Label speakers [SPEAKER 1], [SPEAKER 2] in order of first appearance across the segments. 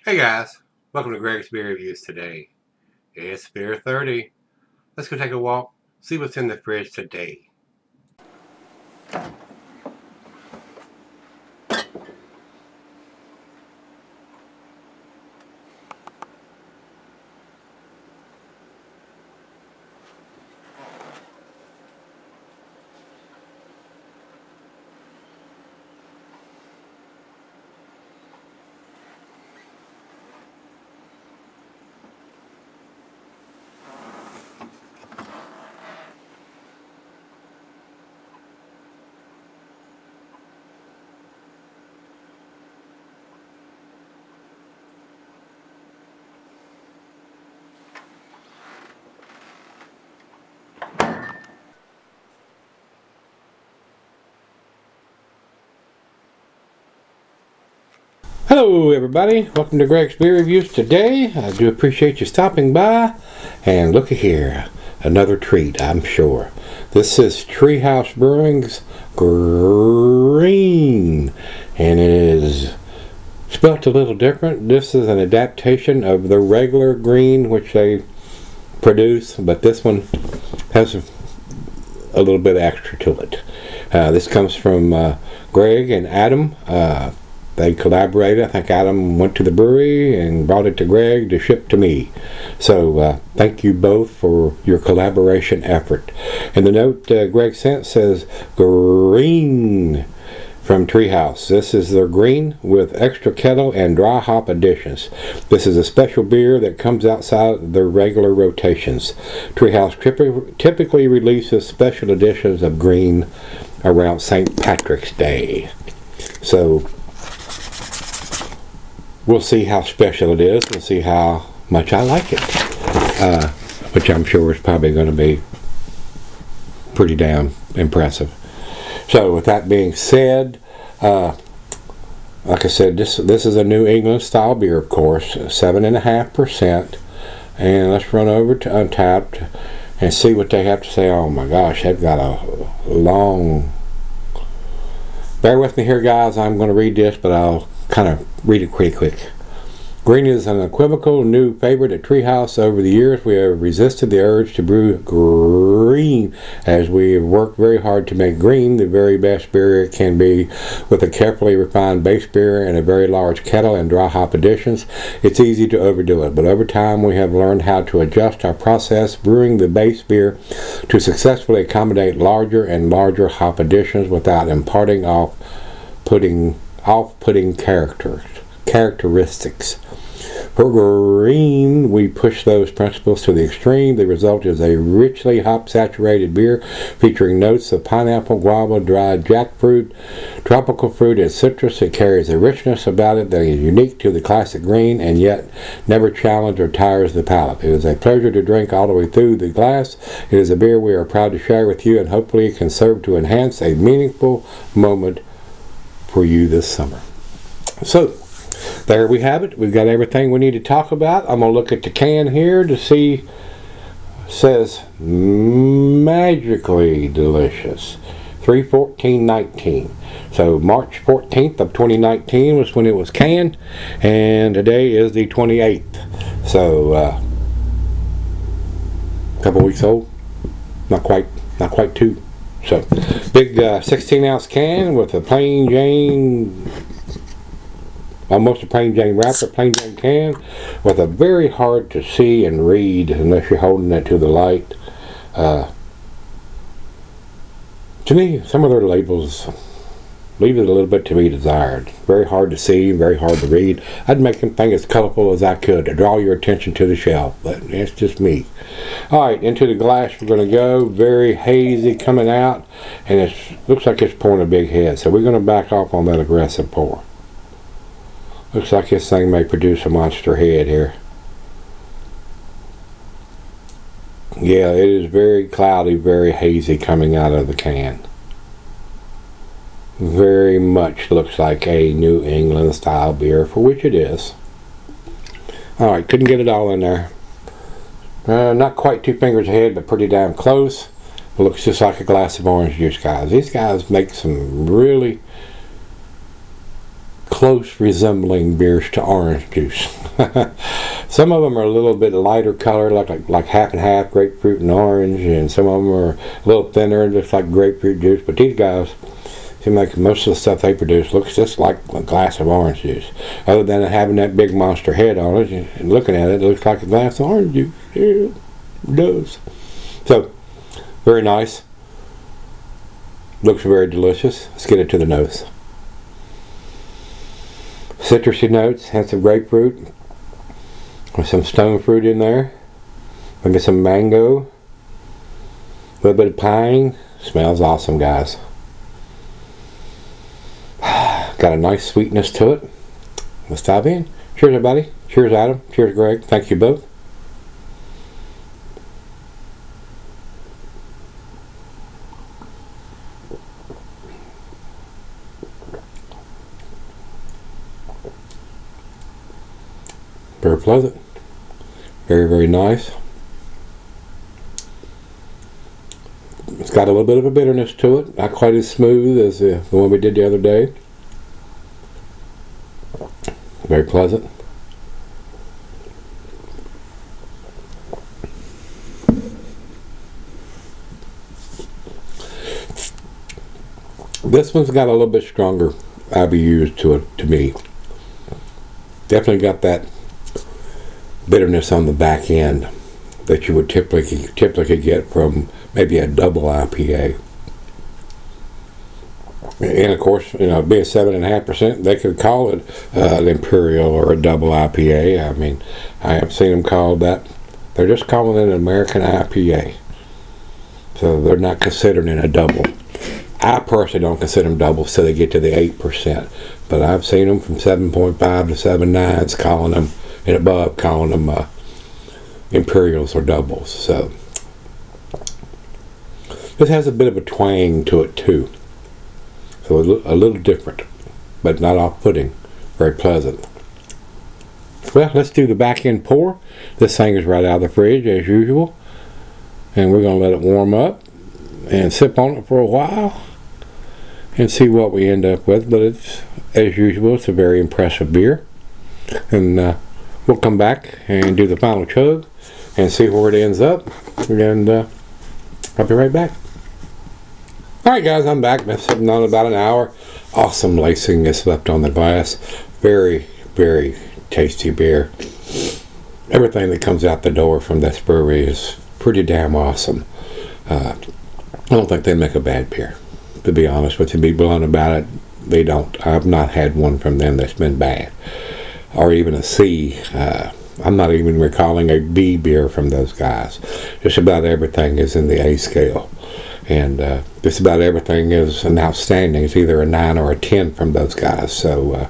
[SPEAKER 1] Hey guys, welcome to Gregsbeerreviews today. It's beer 30. Let's go take a walk, see what's in the fridge today. Hello everybody, welcome to Gregsbeerreviews today. I do appreciate you stopping by, and look at here, another treat I'm sure. This is Treehouse Brewing's Gggreennn, and it is spelt a little different. This is an adaptation of the regular green which they produce, but this one has a little bit extra to it. This comes from Greg and Adam. They collaborated. I think Adam went to the brewery and brought it to Greg to ship to me. So thank you both for your collaboration effort. And the note Greg sent says Gggreennn from Treehouse. This is their green with extra kettle and dry hop additions. This is a special beer that comes outside their regular rotations. Treehouse typically releases special editions of green around St. Patrick's Day. So we'll see how special it is. We'll see how much I like it, which I'm sure is probably going to be pretty damn impressive. So with that being said, like I said, this is a New England style beer, of course, 7.5%. And let's run over to Untappd and see what they have to say. Oh my gosh, they've got a long... Bear with me here, guys. I'm going to read this, but I'll kind of read it pretty quick. Green is an equivocal new favorite at Treehouse. Over the years, we have resisted the urge to brew green, as we have worked very hard to make green the very best beer it can be, with a carefully refined base beer and a very large kettle and dry hop additions. It's easy to overdo it, but over time we have learned how to adjust our process brewing the base beer to successfully accommodate larger and larger hop additions without imparting off-putting characteristics. For Gggreennn, we push those principles to the extreme. The result is a richly hop-saturated beer featuring notes of pineapple, guava, dried jackfruit, tropical fruit, and citrus. It carries a richness about it that is unique to the classic green and yet never challenges or tires the palate. It is a pleasure to drink all the way through the glass. It is a beer we are proud to share with you, and hopefully it can serve to enhance a meaningful moment for you this summer. So there we have it. We've got everything we need to talk about. I'm going to look at the can here to see. It says magically delicious, 3/14/19. So March 14th of 2019 was when it was canned, and today is the 28th. So a couple weeks old, not quite two. So big 16-ounce can with a plain Jane, almost a plain Jane wrapper, plain Jane can, with a very hard to see and read unless you're holding it to the light. To me, some of their labels leave it a little bit to be desired. Very hard to see, very hard to read. I'd make them think as colorful as I could to draw your attention to the shelf, but it's just me. Alright, into the glass we're going to go. Very hazy coming out, and it looks like it's pouring a big head, so we're going to back off on that aggressive pour. Looks like this thing may produce a monster head here. Yeah, it is very cloudy, very hazy coming out of the can. Very much looks like a New England style beer, for which it is. Alright, couldn't get it all in there. Not quite 2 fingers ahead, but pretty damn close. It looks just like a glass of orange juice, guys. These guys make some really close resembling beers to orange juice. Some of them are a little bit lighter color, like half and half, grapefruit and orange, and some of them are a little thinner, just like grapefruit juice. But these guys seem like most of the stuff they produce looks just like a glass of orange juice. Other than having that big monster head on it, and looking at it, it looks like a glass of orange juice. Yeah, it does. So, very nice. Looks very delicious. Let's get it to the nose. Citrusy notes, has some grapefruit, with some stone fruit in there. Maybe some mango, a little bit of pine. Smells awesome, guys. Got a nice sweetness to it. Let's dive in. Cheers, everybody. Cheers, Adam. Cheers, Greg. Thank you both. Very pleasant. Very, very nice. It's got a little bit of a bitterness to it. Not quite as smooth as the one we did the other day. Very pleasant. This one's got a little bit stronger IBUs to it, to me. Definitely got that bitterness on the back end that you would typically get from maybe a double IPA. And of course, you know, being 7.5%, they could call it an Imperial or a double IPA. I mean, I have seen them called that. They're just calling it an American IPA. So they're not considering it a double. I personally don't consider them doubles till they get to the 8%. But I've seen them from 7.5 to 7.9s calling them, and above calling them Imperials or doubles. So this has a bit of a twang to it too. So a little different, but not off-putting. Very pleasant. Well, let's do the back end pour. This thing is right out of the fridge as usual. And we're going to let it warm up and sip on it for a while and see what we end up with. But it's, as usual, it's a very impressive beer. And we'll come back and do the final chug and see where it ends up. And I'll be right back. Alright guys, I'm back. Been sitting on about an hour. Awesome lacing is left on the glass. Very, very tasty beer. Everything that comes out the door from this brewery is pretty damn awesome. I don't think they make a bad beer, to be honest with you. Be blunt about it, they don't. I've not had one from them that's been bad, or even a C. I'm not even recalling a B beer from those guys. Just about everything is in the A scale, and just about everything is an outstanding. It's either a 9 or a 10 from those guys. So,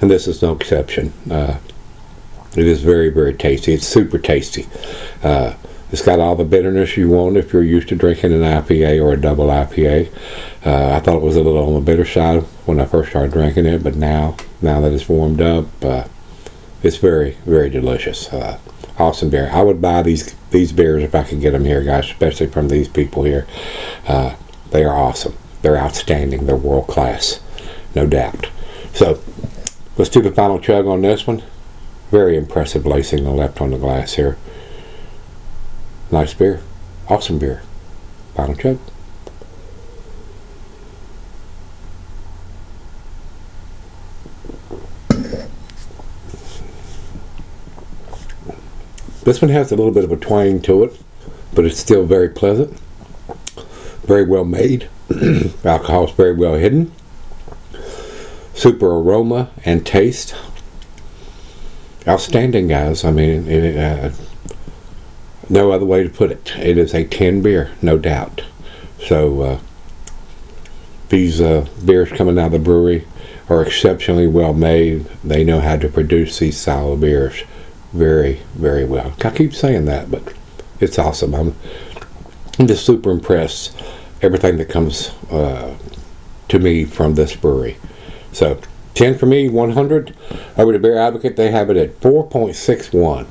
[SPEAKER 1] and this is no exception. It is very, very tasty. It's super tasty. It's got all the bitterness you want if you're used to drinking an IPA or a double IPA. I thought it was a little on the bitter side when I first started drinking it, but now that it's warmed up, it's very, very delicious. Awesome beer. I would buy these beers if I could get them here, guys, especially from these people here. They are awesome. They're outstanding. They're world class, no doubt. So let's do the final chug on this one. Very impressive lacing left on the glass here. Nice beer. Awesome beer. Final chug. This one has a little bit of a twang to it, but it's still very pleasant. Very well made. Alcohol's very well hidden. Super aroma and taste. Outstanding, guys. I mean, no other way to put it. It is a 10 beer, no doubt. So these beers coming out of the brewery are exceptionally well made. They know how to produce these style of beers very, very well. I keep saying that, but it's awesome. I'm just super impressed. Everything that comes to me from this brewery. So 10 for me, 100. Over to Beer Advocate, they have it at 4.61.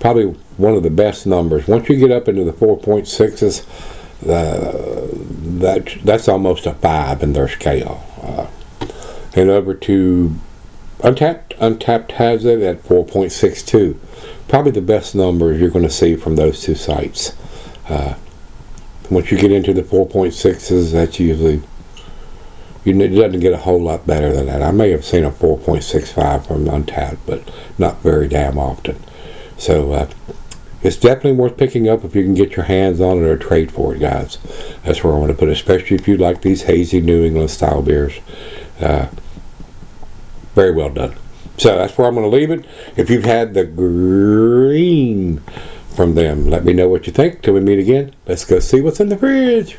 [SPEAKER 1] Probably one of the best numbers. Once you get up into the 4.6s, that's almost a 5 in their scale. And over to Untapped has it at 4.62. Probably the best numbers you're going to see from those two sites. Once you get into the 4.6s, that's usually, it doesn't get a whole lot better than that. I may have seen a 4.65 from Untapped, but not very damn often. So it's definitely worth picking up if you can get your hands on it or trade for it, guys. That's where I want to put it, especially if you like these hazy New England style beers. Very well done. So that's where I'm going to leave it. If you've had the green from them, let me know what you think. Till we meet again, let's go see what's in the fridge.